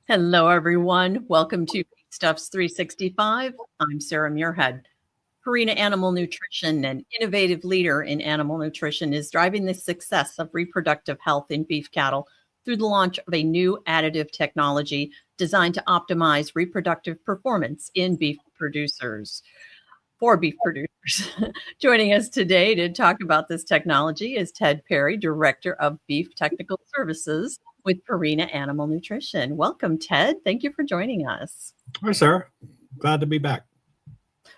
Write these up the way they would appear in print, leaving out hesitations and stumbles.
Hello, everyone. Welcome to Stuffs 365. I'm Sarah Muirhead. Purina Animal Nutrition, an innovative leader in animal nutrition, is driving the success of reproductive health in beef cattle through the launch of a new additive technology designed to optimize reproductive performance in beef producers. For beef producers. Joining us today to talk about this technology is Ted Perry, Director of Beef Technical Services with Purina Animal Nutrition. Welcome, Ted. Thank you for joining us. Hi, Sarah. Glad to be back.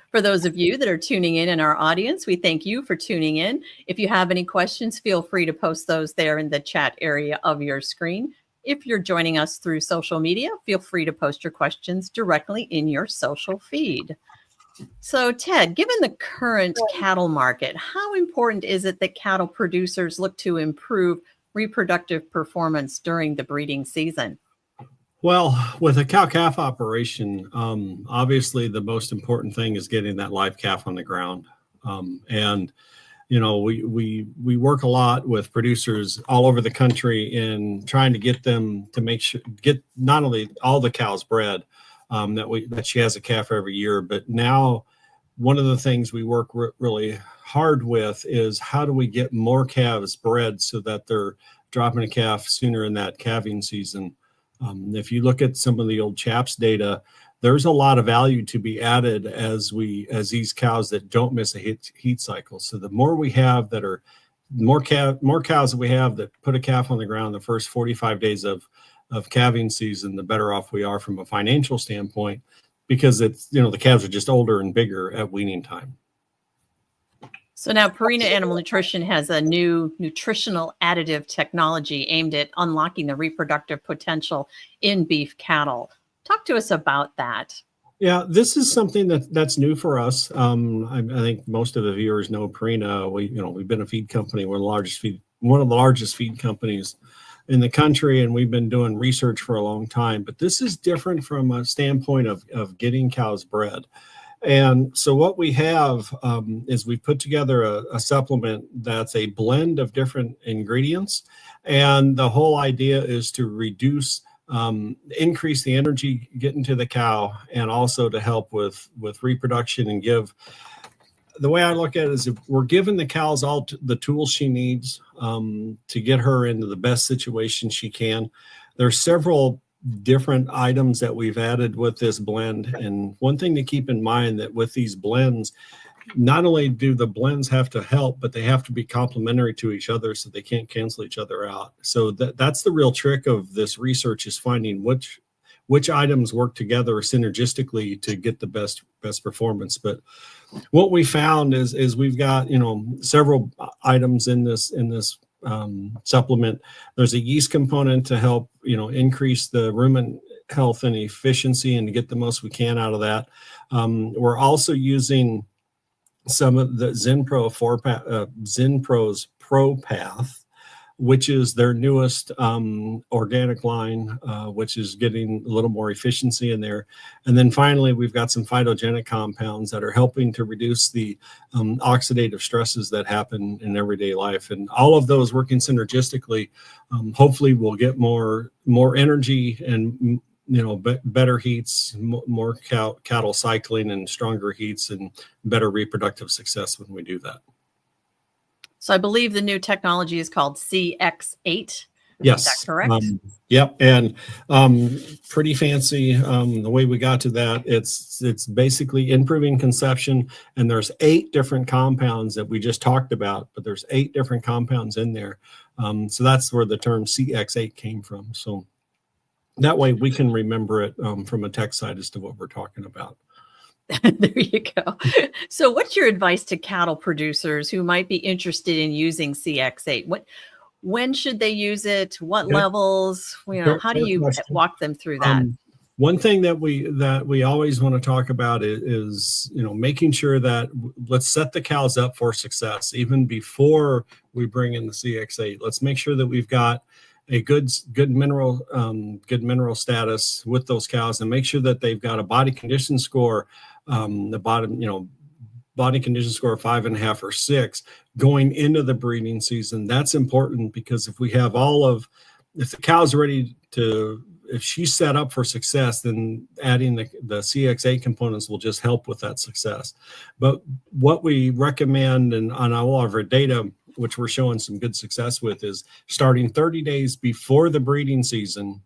For those of you that are tuning in our audience, we thank you for tuning in. If you have any questions, feel free to post those there in the chat area of your screen. If you're joining us through social media, feel free to post your questions directly in your social feed. So, Ted, given the current cattle market, how important is it that cattle producers look to improve reproductive performance during the breeding season? Well, with a cow-calf operation, obviously the most important thing is getting that live calf on the ground. And you know, we work a lot with producers all over the country in trying to get them to make sure get not only all the cows bred, that she has a calf every year, but now one of the things we work really hard with is how do we get more calves bred so that they're dropping a calf sooner in that calving season. If you look at some of the old chaps data, there's a lot of value to be added as these cows that don't miss a heat cycle. So the more we have that are more cows that we have that put a calf on the ground the first 45 days of calving season, the better off we are from a financial standpoint, because it's, you know, the calves are just older and bigger at weaning time. So now Purina Animal Nutrition has a new nutritional additive technology aimed at unlocking the reproductive potential in beef cattle. Talk to us about that. Yeah, this is something that's new for us. I think most of the viewers know Purina. We've been a feed company. We're one of the largest feed companies in the country, and we've been doing research for a long time. But this is different from a standpoint of getting cows bred. And so what we have is we put together a supplement that's a blend of different ingredients. And the whole idea is to increase the energy getting to the cow, and also to help with reproduction and give. The way I look at it is, if we're giving the cows all the tools she needs to get her into the best situation she can. There's several different items that we've added with this blend. And one thing to keep in mind that with these blends, not only do the blends have to help, but they have to be complementary to each other so they can't cancel each other out. So that's the real trick of this research, is finding which items work together synergistically to get the best performance. But what we found is we've got, several items in this supplement. There's a yeast component to help, increase the rumen health and efficiency and to get the most we can out of that. We're also using some of the Zenpro's ProPath, which is their newest organic line, which is getting a little more efficiency in there. And then finally, we've got some phytogenic compounds that are helping to reduce the oxidative stresses that happen in everyday life. And all of those working synergistically, hopefully we'll get more energy and better heats, more cattle cycling, and stronger heats, and better reproductive success when we do that. So I believe the new technology is called CX8. Yes. Is that correct? Yep. And pretty fancy. The way we got to that, it's basically improving conception. And there's 8 different compounds that we just talked about, but there's 8 different compounds in there. So that's where the term CX8 came from. So that way we can remember it from a tech side as to what we're talking about. There you go. So what's your advice to cattle producers who might be interested in using CX8? When should they use it? What levels? How do you walk them through that? One thing that we always want to talk about is making sure that let's set the cows up for success even before we bring in the CX8. Let's make sure that we've got a good mineral status with those cows, and make sure that they've got a body condition score, body condition score of 5.5 or 6 going into the breeding season. That's important, because if we have if the cow's ready to if she's set up for success, then adding the CXA components will just help with that success. But what we recommend, and on all of our data, which we're showing some good success with, is starting 30 days before the breeding season,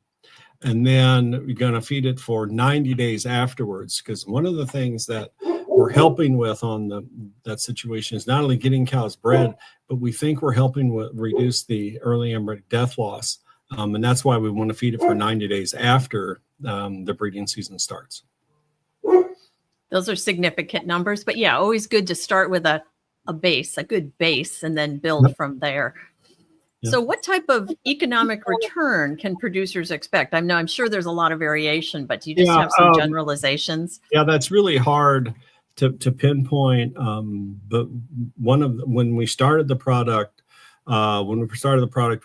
and then you're going to feed it for 90 days afterwards. Because one of the things that we're helping with on that situation is not only getting cows bred, but we think we're helping reduce the early embryo death loss. And that's why we want to feed it for 90 days after the breeding season starts. Those are significant numbers, but yeah, always good to start with a good base, and then build from there. So what type of economic return can producers expect? I'm sure there's a lot of variation, but do you just have some generalizations? Yeah, that's really hard to pinpoint. But when we started the product,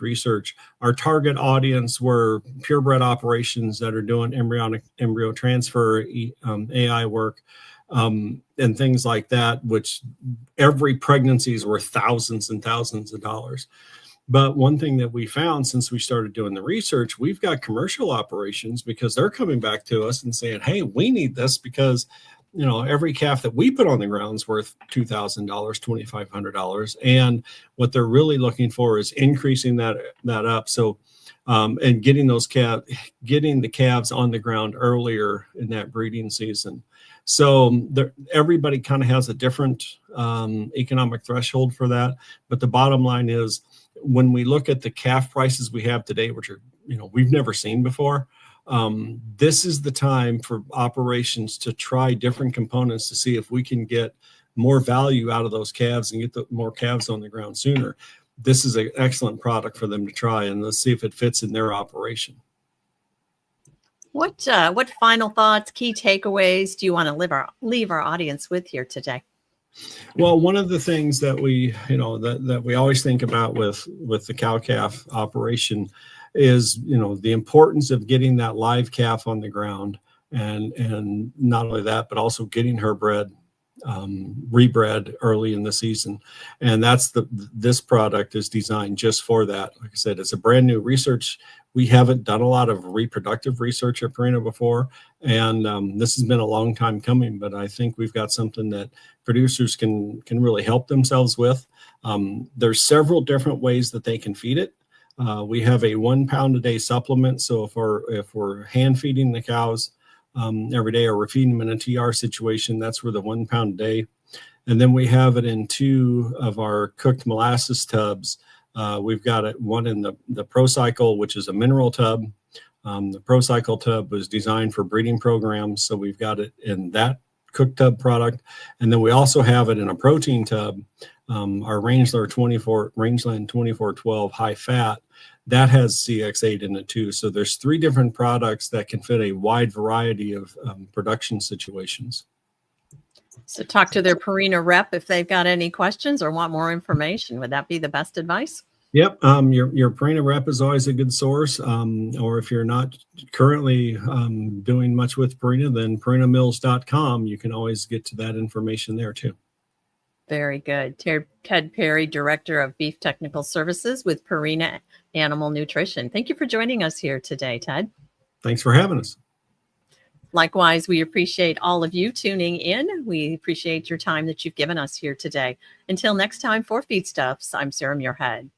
research, our target audience were purebred operations that are doing embryo transfer, AI work, and things like that, which every pregnancy is worth thousands and thousands of dollars. But one thing that we found since we started doing the research, we've got commercial operations, because they're coming back to us and saying, hey, we need this because, every calf that we put on the ground is worth $2,000, $2,500. And what they're really looking for is increasing that up. So, and getting the calves on the ground earlier in that breeding season. So everybody kind of has a different economic threshold for that. But the bottom line is, when we look at the calf prices we have today, which are, we've never seen before, this is the time for operations to try different components to see if we can get more value out of those calves and get more calves on the ground sooner. This is an excellent product for them to try, and let's see if it fits in their operation. What final thoughts, key takeaways do you want to leave our audience with here today? Well, one of the things that we, that we always think about with the cow-calf operation is, the importance of getting that live calf on the ground, and not only that, but also getting her rebred early in the season. And this product is designed just for that. Like I said, it's a brand new research. We haven't done a lot of reproductive research at Purina before, and this has been a long time coming, but I think we've got something that producers can really help themselves with. There's several different ways that they can feed it. We have a 1 pound a day supplement. So if we're hand feeding the cows every day, or we're feeding them in a TR situation, that's where the 1 pound a day. And then we have it in 2 of our cooked molasses tubs. We've got one in the ProCycle, which is a mineral tub. The ProCycle tub was designed for breeding programs, so we've got it in that cooked tub product. And then we also have it in a protein tub, our Rangeland 2412 high fat, that has CX8 in it too. So there's 3 different products that can fit a wide variety of production situations. So talk to their Purina rep if they've got any questions or want more information. Would that be the best advice? Yep. Your Purina rep is always a good source. Or if you're not currently doing much with Purina, then purinamills.com, you can always get to that information there too. Very good. Ted Perry, Director of Beef Technical Services with Purina Animal Nutrition. Thank you for joining us here today, Ted. Thanks for having us. Likewise, we appreciate all of you tuning in. We appreciate your time that you've given us here today. Until next time, for Feedstuffs, I'm Sarah Muirhead.